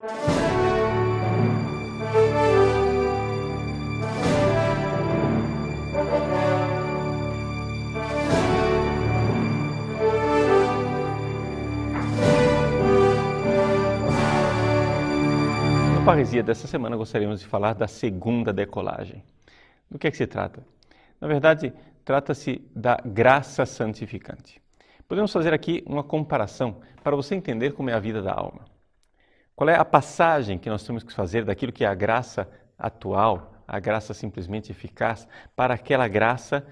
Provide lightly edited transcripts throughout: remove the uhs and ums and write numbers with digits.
Na Parresia dessa semana gostaríamos de falar da segunda decolagem. Do que é que se trata? Na verdade, trata-se da graça santificante. Podemos fazer aqui uma comparação para você entender como é a vida da alma. Qual é a passagem que nós temos que fazer daquilo que é a graça atual, a graça simplesmente eficaz, para aquela graça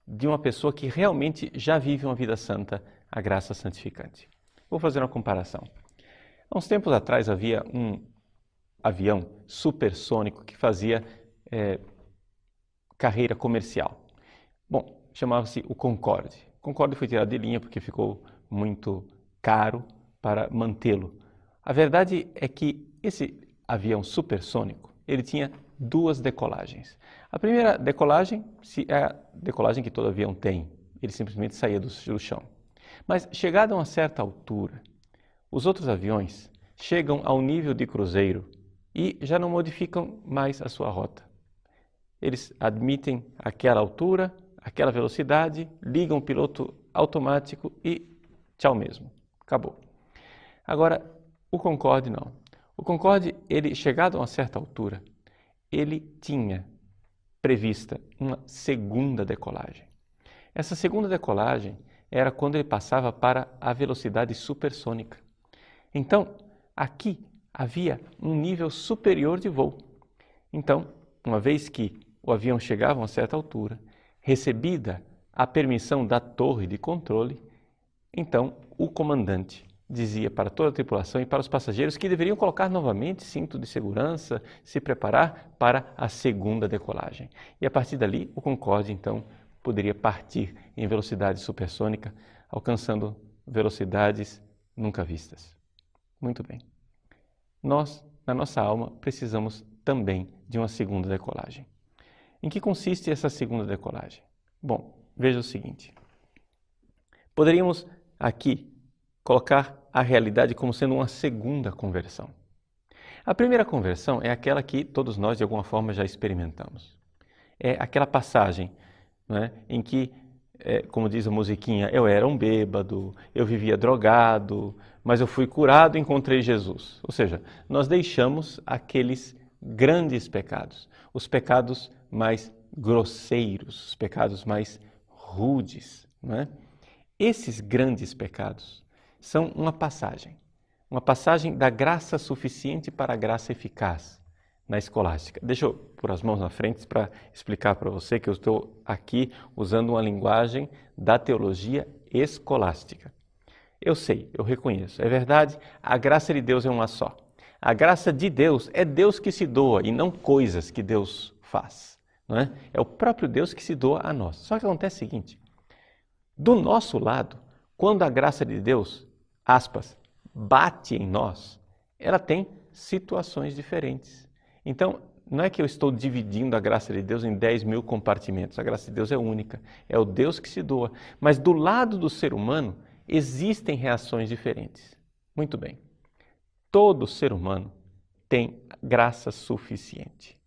de uma pessoa que realmente já vive uma vida santa, a graça santificante. Vou fazer uma comparação. Há uns tempos atrás havia um avião supersônico que fazia carreira comercial. Bom, chamava-se o Concorde. O Concorde foi tirado de linha porque ficou muito caro para mantê-lo. A verdade é que esse avião supersônico, ele tinha duas decolagens. A primeira decolagem é a decolagem que todo avião tem. Ele simplesmente saía do chão. Mas chegado a uma certa altura, os outros aviões chegam ao nível de cruzeiro e já não modificam mais a sua rota. Eles admitem aquela altura, aquela velocidade, ligam o piloto automático e tchau mesmo, acabou. Agora, o Concorde não. O Concorde, ele chegado a uma certa altura, ele tinha prevista uma segunda decolagem. Essa segunda decolagem era quando ele passava para a velocidade supersônica. Então, aqui havia um nível superior de voo. Então, uma vez que o avião chegava a uma certa altura, recebida a permissão da torre de controle, então o comandante dizia para toda a tripulação e para os passageiros que deveriam colocar novamente cinto de segurança, se preparar para a segunda decolagem. E a partir dali, o Concorde, então, poderia partir em velocidade supersônica, alcançando velocidades nunca vistas. Muito bem. Nós, na nossa alma, precisamos também de uma segunda decolagem. Em que consiste essa segunda decolagem? Bom, veja o seguinte. Poderíamos aqui colocar a realidade como sendo uma segunda conversão. A primeira conversão é aquela que todos nós, de alguma forma, já experimentamos. É aquela passagem, né, em que, como diz a musiquinha, eu era um bêbado, eu vivia drogado, mas eu fui curado e encontrei Jesus. Ou seja, nós deixamos aqueles grandes pecados, os pecados mais grosseiros, os pecados mais rudes, né? Esses grandes pecados são uma passagem da graça suficiente para a graça eficaz na escolástica. Deixa eu pôr as mãos na frente para explicar para você que eu estou aqui usando uma linguagem da teologia escolástica. Eu sei, eu reconheço, é verdade, a graça de Deus é uma só. A graça de Deus é Deus que se doa e não coisas que Deus faz. Não é? É o próprio Deus que se doa a nós. Só que acontece o seguinte, do nosso lado, quando a graça de Deus, aspas, bate em nós, ela tem situações diferentes. Então, não é que eu estou dividindo a graça de Deus em 10.000 compartimentos. A graça de Deus é única, é o Deus que se doa. Mas do lado do ser humano, existem reações diferentes. Muito bem. Todo ser humano tem graça suficiente.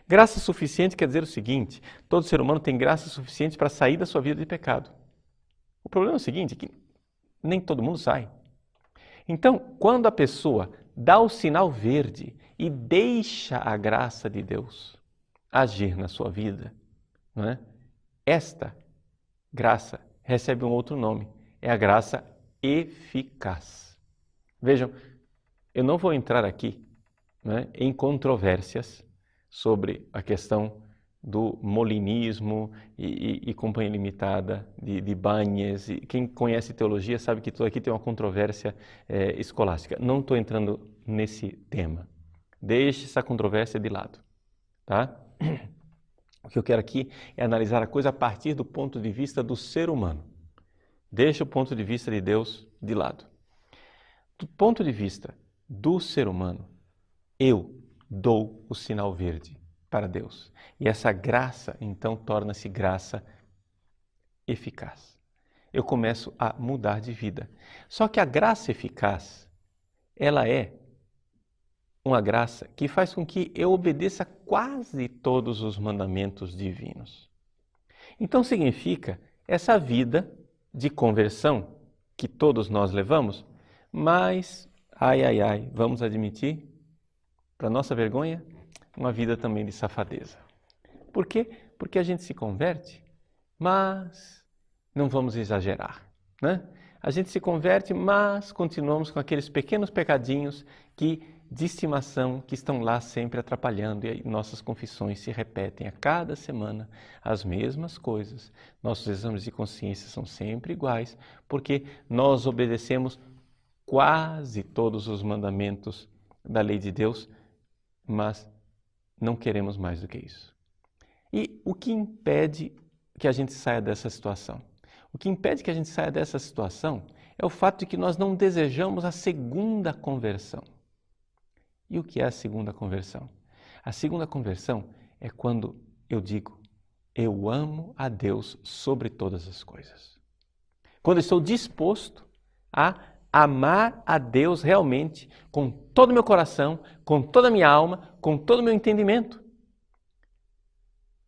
Graça suficiente quer dizer o seguinte, todo ser humano tem graça suficiente para sair da sua vida de pecado. O problema é o seguinte, é que nem todo mundo sai. Então, quando a pessoa dá o sinal verde e deixa a graça de Deus agir na sua vida, não é? Esta graça recebe um outro nome, é a graça eficaz. Vejam, eu não vou entrar aqui, né, em controvérsias sobre a questão do molinismo e companhia limitada, de Banhes. E quem conhece teologia sabe que tudo aqui tem uma controvérsia escolástica. Não estou entrando nesse tema. Deixe essa controvérsia de lado. Tá? O que eu quero aqui é analisar a coisa a partir do ponto de vista do ser humano. Deixe o ponto de vista de Deus de lado. Do ponto de vista do ser humano, eu dou o sinal verde para Deus. E essa graça, então, torna-se graça eficaz. Eu começo a mudar de vida. Só que a graça eficaz, ela é uma graça que faz com que eu obedeça quase todos os mandamentos divinos. Então significa essa vida de conversão que todos nós levamos, mas, vamos admitir, para nossa vergonha, uma vida também de safadeza. Por quê? Porque a gente se converte, mas não vamos exagerar, né? A gente se converte, mas continuamos com aqueles pequenos pecadinhos de estimação que estão lá sempre atrapalhando, e aí nossas confissões se repetem a cada semana as mesmas coisas. Nossos exames de consciência são sempre iguais, porque nós obedecemos quase todos os mandamentos da lei de Deus, mas não queremos mais do que isso. E o que impede que a gente saia dessa situação? O que impede que a gente saia dessa situação é o fato de que nós não desejamos a segunda conversão. E o que é a segunda conversão? A segunda conversão é quando eu digo, eu amo a Deus sobre todas as coisas. Quando eu estou disposto a amar a Deus realmente, com todo o meu coração, com toda a minha alma, com todo o meu entendimento.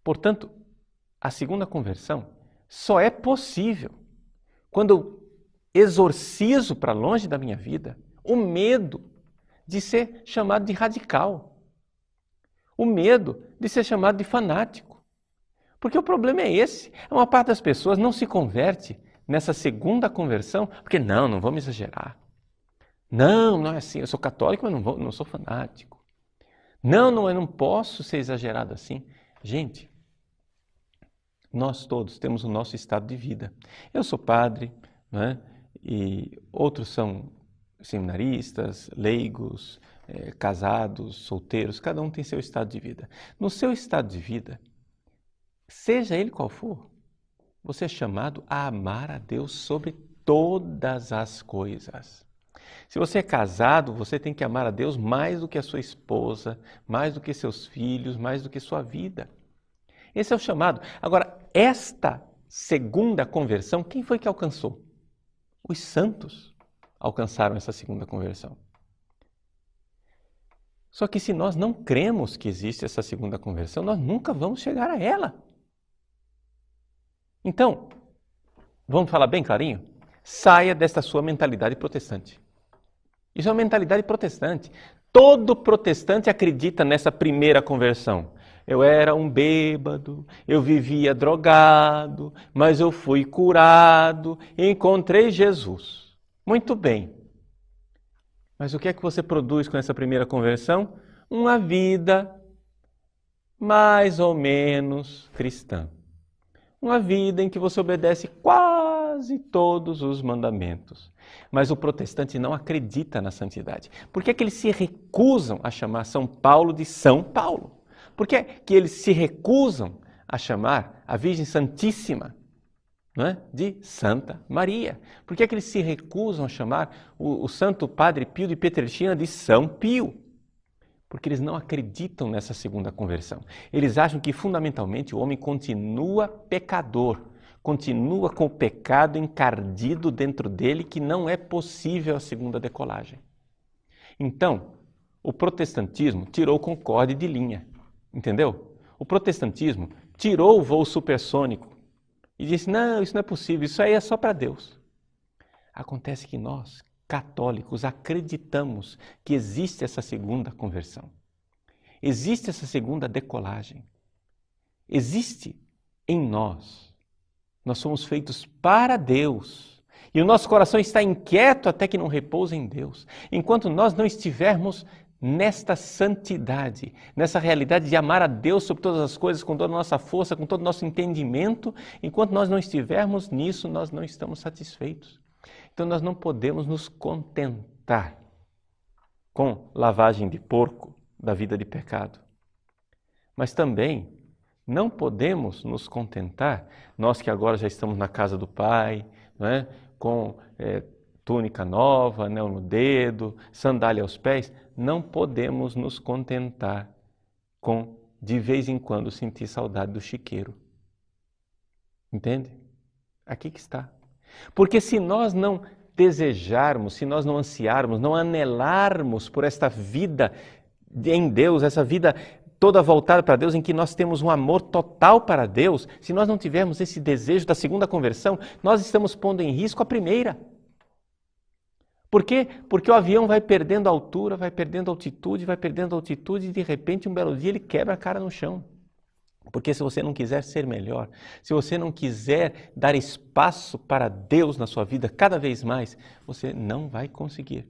Portanto, a segunda conversão só é possível quando eu exorcizo para longe da minha vida o medo de ser chamado de radical, o medo de ser chamado de fanático. Porque o problema é esse, uma parte das pessoas não se converte nessa segunda conversão, porque não vamos exagerar. Não é assim, eu sou católico, mas não sou fanático. Eu não posso ser exagerado assim. Gente, nós todos temos o nosso estado de vida. Eu sou padre, né? E outros são seminaristas, leigos, casados, solteiros, cada um tem seu estado de vida. No seu estado de vida, seja ele qual for, você é chamado a amar a Deus sobre todas as coisas. Se você é casado, você tem que amar a Deus mais do que a sua esposa, mais do que seus filhos, mais do que sua vida. Esse é o chamado. Agora, esta segunda conversão, quem foi que alcançou? Os santos alcançaram essa segunda conversão. Só que se nós não cremos que existe essa segunda conversão, nós nunca vamos chegar a ela. Então, vamos falar bem clarinho? Saia desta sua mentalidade protestante. Isso é uma mentalidade protestante. Todo protestante acredita nessa primeira conversão. Eu era um bêbado, eu vivia drogado, mas eu fui curado e encontrei Jesus. Muito bem. Mas o que é que você produz com essa primeira conversão? Uma vida mais ou menos cristã. Uma vida em que você obedece quase todos os mandamentos. Mas o protestante não acredita na santidade. Por que é que eles se recusam a chamar São Paulo de São Paulo? Por que é que eles se recusam a chamar a Virgem Santíssima, não é, de Santa Maria? Por que é que eles se recusam a chamar o Santo Padre Pio de Pietrelcina de São Pio? Porque eles não acreditam nessa segunda conversão. Eles acham que, fundamentalmente, o homem continua pecador, continua com o pecado encardido dentro dele, que não é possível a segunda decolagem. Então, o protestantismo tirou o Concorde de linha, entendeu? O protestantismo tirou o voo supersônico e disse, não, isso não é possível, isso aí é só para Deus. Acontece que nós, católicos, acreditamos que existe essa segunda conversão. Existe essa segunda decolagem. Existe em nós. Nós somos feitos para Deus. E o nosso coração está inquieto até que não repousa em Deus. Enquanto nós não estivermos nesta santidade, nessa realidade de amar a Deus sobre todas as coisas, com toda a nossa força, com todo o nosso entendimento, enquanto nós não estivermos nisso, nós não estamos satisfeitos. Então nós não podemos nos contentar com lavagem de porco da vida de pecado. Mas também não podemos nos contentar, nós que agora já estamos na casa do Pai, não é? Com túnica nova, anel no dedo, sandália aos pés, não podemos nos contentar com, de vez em quando, sentir saudade do chiqueiro. Entende? Aqui que está. Porque se nós não desejarmos, se nós não ansiarmos, não anelarmos por esta vida em Deus, essa vida toda voltada para Deus, em que nós temos um amor total para Deus, se nós não tivermos esse desejo da segunda conversão, nós estamos pondo em risco a primeira. Por quê? Porque o avião vai perdendo altura, vai perdendo altitude e de repente um belo dia ele quebra a cara no chão. Porque se você não quiser ser melhor, se você não quiser dar espaço para Deus na sua vida cada vez mais, você não vai conseguir.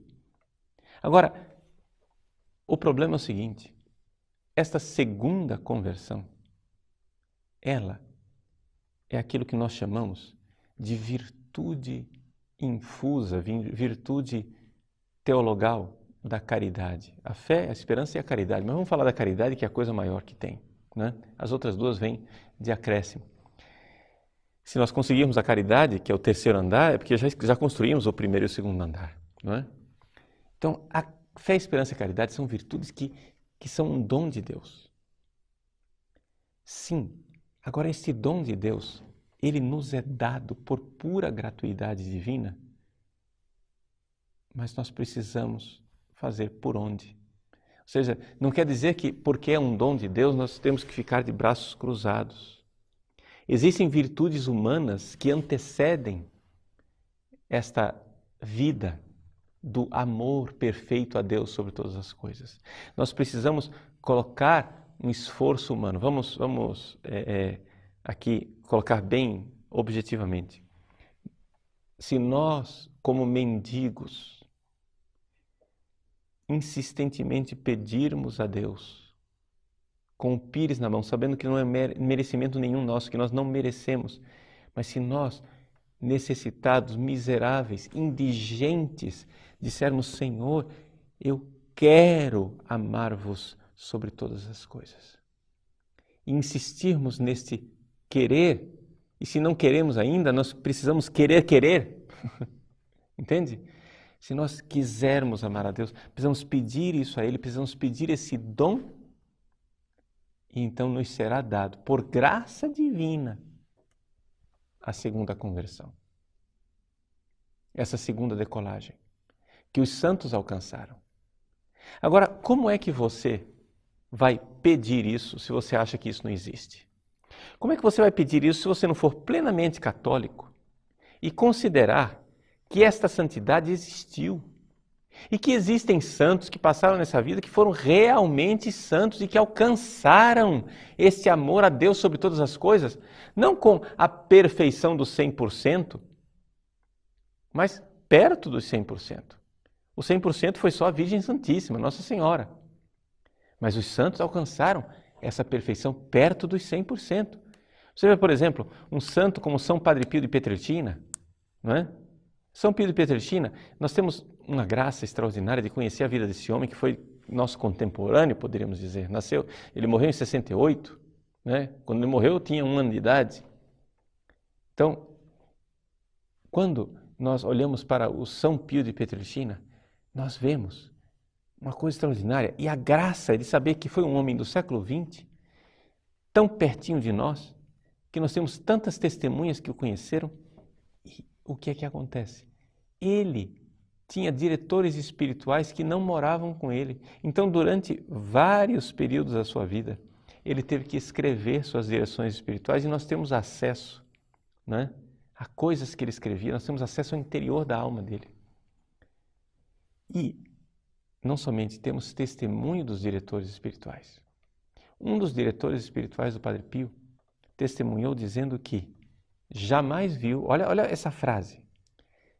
Agora, o problema é o seguinte, esta segunda conversão, ela é aquilo que nós chamamos de virtude infusa, virtude teologal da caridade. A fé, a esperança e a caridade. Mas vamos falar da caridade, que é a coisa maior que tem, né? As outras duas vêm de acréscimo. Se nós conseguirmos a caridade, que é o terceiro andar, é porque já construímos o primeiro e o segundo andar, não é? Então, a fé, esperança e a caridade são virtudes que são um dom de Deus. Sim, agora esse dom de Deus, ele nos é dado por pura gratuidade divina, mas nós precisamos fazer por onde? Ou seja, não quer dizer que porque é um dom de Deus nós temos que ficar de braços cruzados. Existem virtudes humanas que antecedem esta vida do amor perfeito a Deus sobre todas as coisas. Nós precisamos colocar um esforço humano. Vamos aqui colocar bem objetivamente. Se nós, como mendigos, insistentemente pedirmos a Deus, com o pires na mão, sabendo que não é merecimento nenhum nosso, que nós não merecemos, mas se nós, necessitados, miseráveis, indigentes, dissermos, Senhor, eu quero amar-vos sobre todas as coisas. E insistirmos neste querer, e se não queremos ainda, nós precisamos querer. Entende? Se nós quisermos amar a Deus, precisamos pedir isso a Ele, precisamos pedir esse dom, e então nos será dado, por graça divina, a segunda conversão. Essa segunda decolagem, que os santos alcançaram. Agora, como é que você vai pedir isso se você acha que isso não existe? Como é que você vai pedir isso se você não for plenamente católico e considerar que esta santidade existiu e que existem santos que passaram nessa vida que foram realmente santos e que alcançaram esse amor a Deus sobre todas as coisas, não com a perfeição do 100%, mas perto dos 100%. O 100% foi só a Virgem Santíssima, Nossa Senhora. Mas os santos alcançaram essa perfeição perto dos 100%. Você vê, por exemplo, um santo como São Padre Pio de Pietrelcina, não é? São Pio de Pietrelcina, nós temos uma graça extraordinária de conhecer a vida desse homem que foi nosso contemporâneo, poderíamos dizer. Ele morreu em 68, né? Quando ele morreu eu tinha 1 ano de idade. Então, quando nós olhamos para o São Pio de Pietrelcina, nós vemos uma coisa extraordinária e a graça de saber que foi um homem do século XX, tão pertinho de nós, que nós temos tantas testemunhas que o conheceram. E o que é que acontece? Ele tinha diretores espirituais que não moravam com ele. Então, durante vários períodos da sua vida, ele teve que escrever suas direções espirituais e nós temos acesso, né, a coisas que ele escrevia, nós temos acesso ao interior da alma dele. E não somente temos testemunho dos diretores espirituais. Um dos diretores espirituais do Padre Pio testemunhou dizendo que jamais viu, olha essa frase,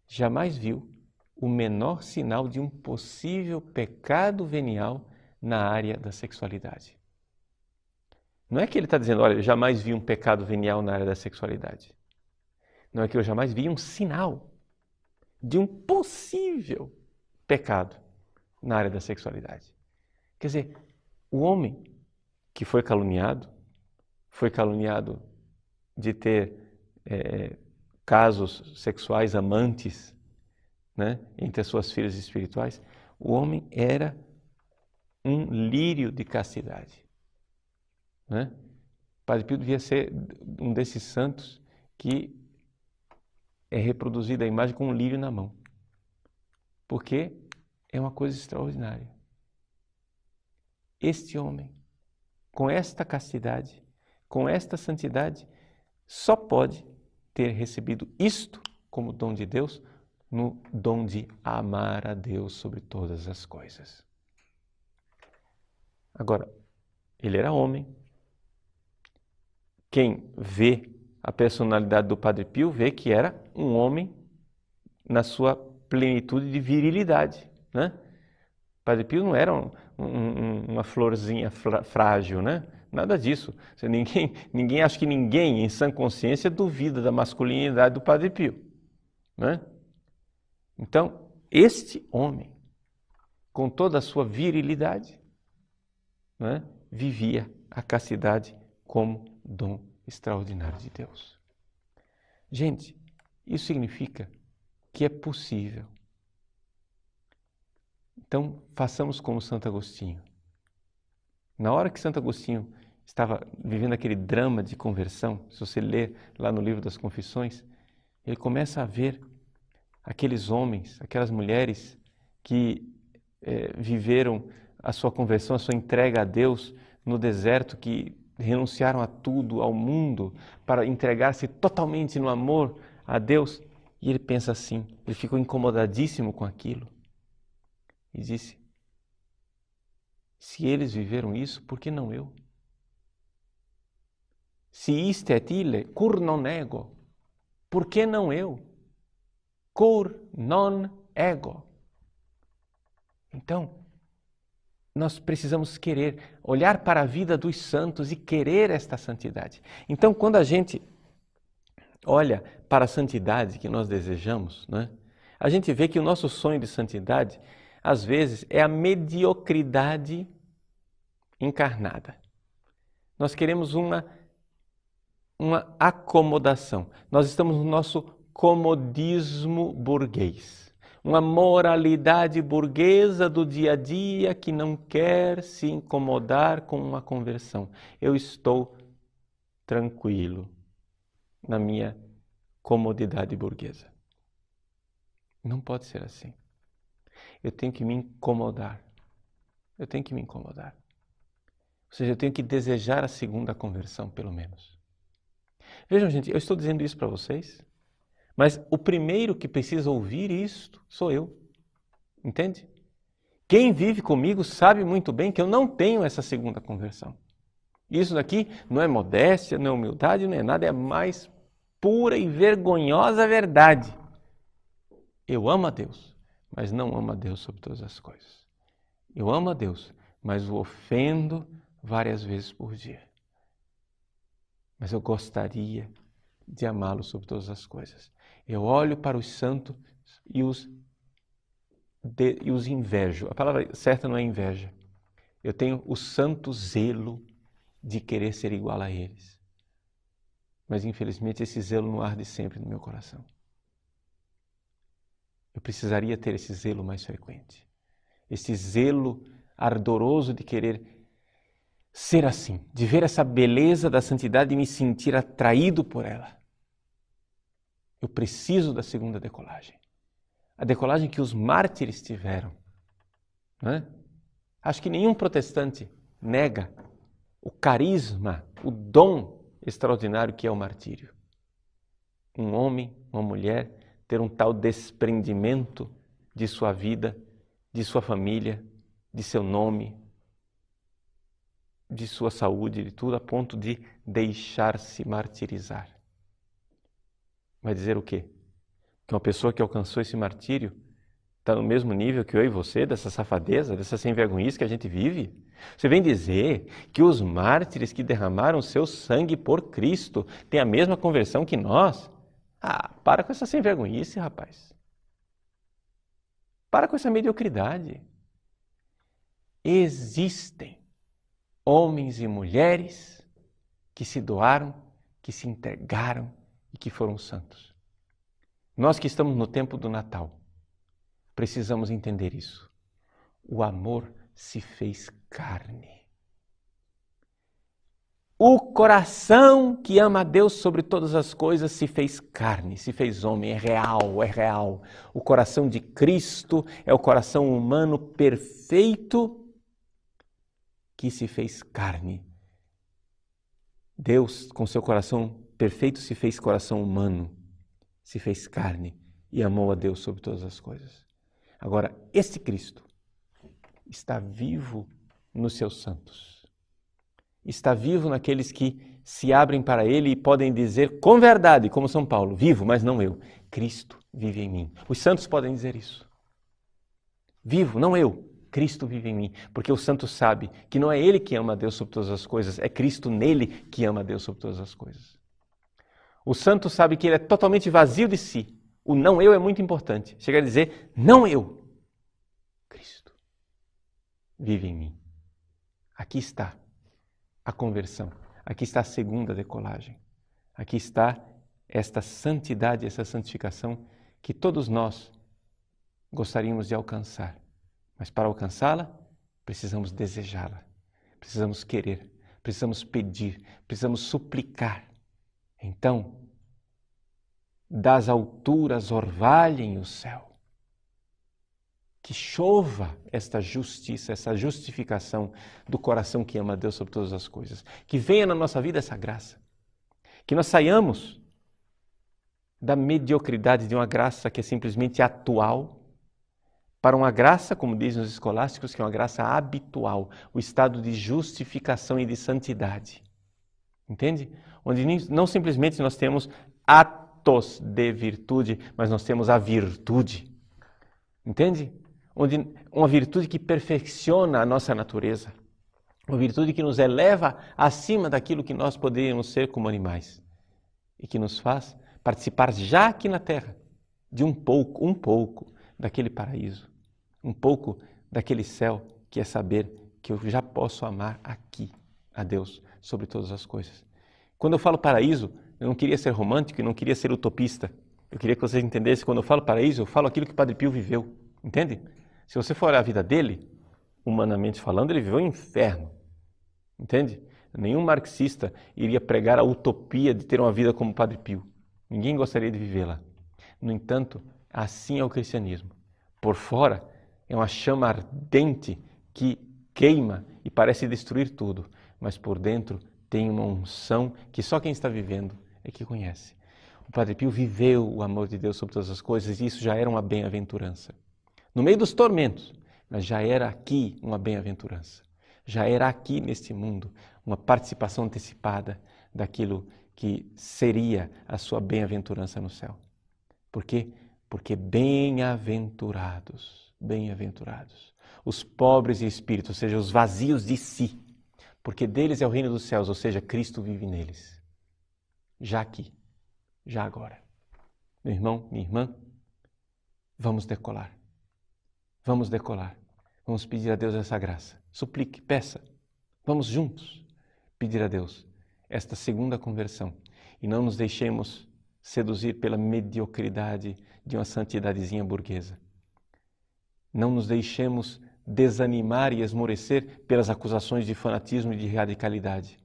jamais viu o menor sinal de um possível pecado venial na área da sexualidade. Não é que ele está dizendo, olha, eu jamais vi um pecado venial na área da sexualidade. Não é que eu jamais vi um sinal de um possível pecado na área da sexualidade. Quer dizer, o homem que foi caluniado de ter casos sexuais amantes, né, entre as suas filhas espirituais, o homem era um lírio de castidade. Né? Padre Pio devia ser um desses santos que é reproduzida a imagem com um lírio na mão. Porque é uma coisa extraordinária. este homem, com esta castidade, com esta santidade, só pode ter recebido isto como dom de Deus, no dom de amar a Deus sobre todas as coisas. Agora, ele era homem. Quem vê a personalidade do Padre Pio vê que era um homem na sua plenitude de virilidade, né? Padre Pio não era uma florzinha frágil, né? Nada disso. Acho que ninguém em sã consciência duvida da masculinidade do Padre Pio, né? Então, este homem, com toda a sua virilidade, né, vivia a castidade como dom extraordinário de Deus. Gente, isso significa que é possível. Então, façamos como Santo Agostinho. Na hora que Santo Agostinho estava vivendo aquele drama de conversão, se você ler lá no livro das Confissões, ele começa a ver aqueles homens, aquelas mulheres que viveram a sua conversão, a sua entrega a Deus no deserto, que renunciaram a tudo, ao mundo, para entregar-se totalmente no amor a Deus. E ele pensa assim, ele ficou incomodadíssimo com aquilo. E disse, se eles viveram isso, por que não eu? Se iste et ille, cur non ego? Por que não eu? Cur non ego? Então, nós precisamos querer, olhar para a vida dos santos e querer esta santidade. Então, quando a gente olha para a santidade que nós desejamos, né, a gente vê que o nosso sonho de santidade, às vezes, é a mediocridade encarnada. Nós queremos uma acomodação. Nós estamos no nosso comodismo burguês. Uma moralidade burguesa do dia a dia que não quer se incomodar com uma conversão. Eu estou tranquilo na minha comodidade burguesa. Não pode ser assim. Eu tenho que me incomodar. Eu tenho que me incomodar. Ou seja, eu tenho que desejar a segunda conversão, pelo menos. Vejam, gente, eu estou dizendo isso para vocês, mas o primeiro que precisa ouvir isto sou eu. Entende? Quem vive comigo sabe muito bem que eu não tenho essa segunda conversão. Isso daqui não é modéstia, não é humildade, não é nada, é a mais pura e vergonhosa verdade. Eu amo a Deus, mas não amo a Deus sobre todas as coisas. Eu amo a Deus, mas o ofendo várias vezes por dia. Mas eu gostaria de amá-lo sobre todas as coisas. Eu olho para os santos e os invejo. A palavra certa não é inveja. Eu tenho o santo zelo de querer ser igual a eles. Mas infelizmente esse zelo não arde sempre no meu coração. Eu precisaria ter esse zelo mais frequente. Esse zelo ardoroso de querer ser assim, de ver essa beleza da santidade e me sentir atraído por ela. Eu preciso da segunda decolagem. A decolagem que os mártires tiveram. Né? Acho que nenhum protestante nega o carisma, o dom extraordinário que é o martírio. Um homem, uma mulher, ter um tal desprendimento de sua vida, de sua família, de seu nome, de sua saúde, de tudo, a ponto de deixar-se martirizar. Vai dizer o quê? Que uma pessoa que alcançou esse martírio está no mesmo nível que eu e você, dessa safadeza, dessa sem-vergonhice que a gente vive? Você vem dizer que os mártires que derramaram seu sangue por Cristo têm a mesma conversão que nós? Ah, para com essa sem-vergonhice, rapaz. Para com essa mediocridade. Existem homens e mulheres que se doaram, que se entregaram e que foram santos. Nós que estamos no tempo do Natal, precisamos entender isso. O amor se fez carne. O coração que ama a Deus sobre todas as coisas se fez carne, se fez homem, é real, é real. O coração de Cristo é o coração humano perfeito que se fez carne. Deus, com seu coração perfeito, se fez coração humano, se fez carne e amou a Deus sobre todas as coisas. Agora, esse Cristo está vivo nos seus santos. Está vivo naqueles que se abrem para Ele e podem dizer com verdade, como São Paulo, vivo, mas não eu. Cristo vive em mim. Os santos podem dizer isso. Vivo, não eu. Cristo vive em mim. Porque o santo sabe que não é ele que ama a Deus sobre todas as coisas, é Cristo nele que ama a Deus sobre todas as coisas. O santo sabe que ele é totalmente vazio de si. O não eu é muito importante. Chega a dizer, não eu. Cristo vive em mim. Aqui está a conversão. Aqui está a segunda decolagem. Aqui está esta santidade, essa santificação que todos nós gostaríamos de alcançar. Mas para alcançá-la, precisamos desejá-la, precisamos querer, precisamos pedir, precisamos suplicar. Então, das alturas orvalhem o céu. Que chova esta justiça, essa justificação do coração que ama a Deus sobre todas as coisas. Que venha na nossa vida essa graça. Que nós saiamos da mediocridade de uma graça que é simplesmente atual, para uma graça, como dizem os escolásticos, que é uma graça habitual, o estado de justificação e de santidade. Entende? Onde não simplesmente nós temos atos de virtude, mas nós temos a virtude. Entende? Onde uma virtude que perfecciona a nossa natureza, uma virtude que nos eleva acima daquilo que nós poderíamos ser como animais e que nos faz participar já aqui na terra de um pouco daquele paraíso, um pouco daquele céu que é saber que eu já posso amar aqui a Deus sobre todas as coisas. Quando eu falo paraíso, eu não queria ser romântico e não queria ser utopista. Eu queria que vocês entendessem, quando eu falo paraíso, eu falo aquilo que o Padre Pio viveu, entende? Se você for olhar a vida dele, humanamente falando, ele viveu um inferno, entende? Nenhum marxista iria pregar a utopia de ter uma vida como o Padre Pio. Ninguém gostaria de vivê-la. No entanto, assim é o cristianismo. Por fora, é uma chama ardente que queima e parece destruir tudo, mas por dentro tem uma unção que só quem está vivendo é que conhece. O Padre Pio viveu o amor de Deus sobre todas as coisas e isso já era uma bem-aventurança. No meio dos tormentos, mas já era aqui uma bem-aventurança. Já era aqui neste mundo uma participação antecipada daquilo que seria a sua bem-aventurança no céu. Por quê? Porque bem-aventurados, os pobres de espírito, ou seja, os vazios de si, porque deles é o reino dos céus, ou seja, Cristo vive neles. Já aqui, já agora. Meu irmão, minha irmã, vamos decolar. Vamos decolar. Vamos pedir a Deus essa graça. Suplique, peça. Vamos juntos pedir a Deus esta segunda conversão e não nos deixemos seduzir pela mediocridade de uma santidadezinha burguesa. Não nos deixemos desanimar e esmorecer pelas acusações de fanatismo e de radicalidade.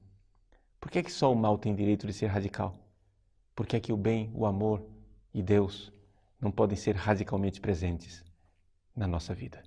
Por que é que só o mal tem direito de ser radical? Por que é que o bem, o amor e Deus não podem ser radicalmente presentes na nossa vida?